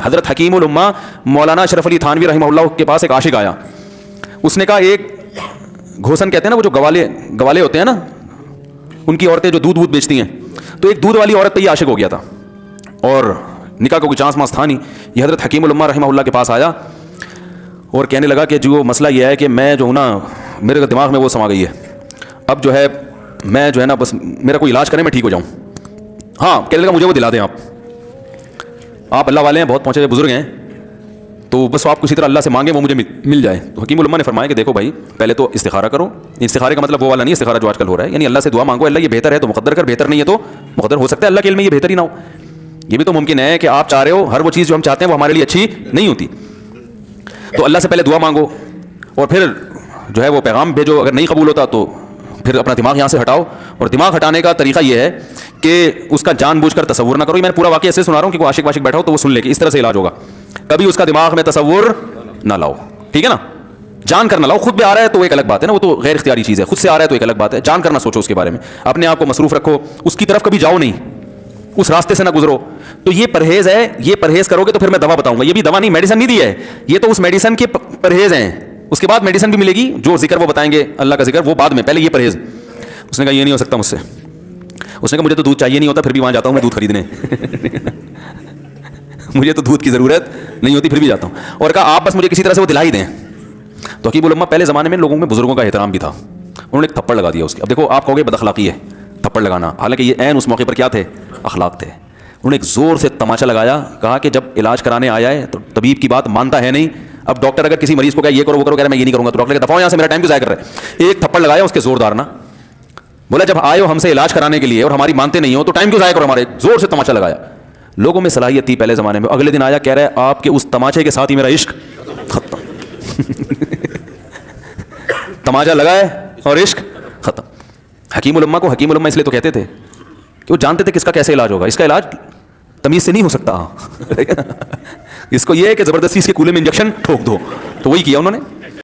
حضرت حکیم الامہ مولانا اشرف علی تھانوی رحمہ اللہ کے پاس ایک عاشق آیا. اس نے کہا ایک گھوسن کہتے ہیں نا وہ جو گوالے ہوتے ہیں نا, ان کی عورتیں جو دودھ بیچتی ہیں, تو ایک دودھ والی عورت پہ یہ عاشق ہو گیا تھا اور نکاح کا کوئی چانس ماس تھا نہیں. یہ حضرت حکیم الامہ رحمہ اللہ کے پاس آیا اور کہنے لگا کہ جو مسئلہ یہ ہے کہ میں جو ہوں نا, میرے دماغ میں وہ سما گئی ہے, اب جو ہے میں جو ہے نا بس میرا کوئی علاج کریں میں ٹھیک ہو جاؤں. ہاں کہنے لگا مجھے وہ دلا دیں آپ اللہ والے ہیں, بہت پہنچے ہوئے بزرگ ہیں, تو بس آپ کسی طرح اللہ سے مانگیں وہ مجھے مل جائے. تو حکیم الامہ نے فرمایا کہ دیکھو بھائی, پہلے تو استخارہ کرو. استخارے کا مطلب وہ والا نہیں استخارہ جو آج کل ہو رہا ہے, یعنی اللہ سے دعا مانگو اللہ یہ بہتر ہے تو مقدر کر, بہتر نہیں ہے تو مقدر. ہو سکتا ہے اللہ کے علم میں یہ بہتر ہی نہ ہو, یہ بھی تو ممکن ہے کہ آپ چاہ رہے ہو ہر وہ چیز جو ہم چاہتے ہیں وہ ہمارے لیے اچھی نہیں ہوتی. تو اللہ سے پہلے دعا مانگو اور پھر جو ہے وہ پیغام بھیجو. اگر نہیں قبول ہوتا تو پھر اپنا دماغ یہاں سے ہٹاؤ. اور دماغ ہٹانے کا طریقہ یہ ہے کہ اس کا جان بوجھ کر تصور نہ کرو. میں نے پورا واقعہ ایسے سنا رہا ہوں کہ کوئی عاشق بیٹھا ہو تو وہ سن لے کہ اس طرح سے علاج ہوگا. کبھی اس کا دماغ میں تصور نہ لاؤ, ٹھیک ہے نا, جان کر نہ لاؤ. خود بھی آ رہا ہے تو ایک الگ بات ہے نا, وہ تو غیر اختیاری چیز ہے. خود سے آ رہا ہے تو ایک الگ بات ہے, جان کر نہ سوچو اس کے بارے میں, اپنے آپ کو مصروف رکھو, اس کی طرف کبھی جاؤ نہیں, اس راستے سے نہ گزرو. تو یہ پرہیز ہے, یہ پرہیز کرو گے تو پھر میں دوا بتاؤں گا. یہ بھی دوا نہیں, میڈیسن نہیں دی ہے, یہ تو اس میڈیسن کے پرہیز ہیں. اس کے بعد میڈیسن بھی ملے گی, جو ذکر وہ بتائیں گے اللہ کا ذکر وہ بعد میں, پہلے یہ پرہیز. اس نے کہا یہ نہیں ہو سکتا مجھ سے. اس نے کہا مجھے تو دودھ چاہیے نہیں ہوتا پھر بھی وہاں جاتا ہوں میں دودھ خریدنے مجھے تو دودھ کی ضرورت نہیں ہوتی پھر بھی جاتا ہوں. اور کہا آپ بس مجھے کسی طرح سے وہ دلا ہی دیں. تو حکیم الامہ پہلے زمانے میں لوگوں میں بزرگوں کا احترام بھی تھا, انہوں نے ایک تھپڑ لگا دیا اس کے. اب دیکھو آپ کہو گے بد اخلاقی ہے تھپڑ لگانا, حالانکہ یہ عین اس موقع پر کیا تھے, اخلاق تھے. انہوں نے ایک زور سے تماچا لگایا, کہا کہ جب علاج کرانے آیا ہے تو طبیب کی بات مانتا ہے نہیں. اب ڈاکٹر اگر کسی مریض کو کہا یہ کرو وہ کرو, کہہ رہا میں یہ نہیں کروں گا, تو ڈاکٹر کہتا ہے یہاں سے میرا ٹائم کیوں ضائع کر رہے ہیں. ایک تھپڑ لگایا اس کے زوردار نا, بولا جب آئے ہو ہم سے علاج کرانے کے لیے اور ہماری مانتے نہیں ہو تو ٹائم کیوں ضائع کرو ہمارے. زور سے تماچا لگایا. لوگوں میں صلاحیت تھی پہلے زمانے میں. اگلے دن آیا کہہ رہا ہے آپ کے اس تماچے کے ساتھ ہی میرا عشق ختم تماچا لگائے اور عشق ختم. حکیم الامہ کو حکیم الامہ اس لیے تو کہتے تھے کہ وہ جانتے تھے کہ اس کا کیسے علاج ہوگا. اس کا علاج تمیز سے نہیں ہو سکتا اس کو یہ ہے کہ زبردستی اس کے کولے میں انجیکشن ٹھوک دو, تو وہی کیا انہوں نے.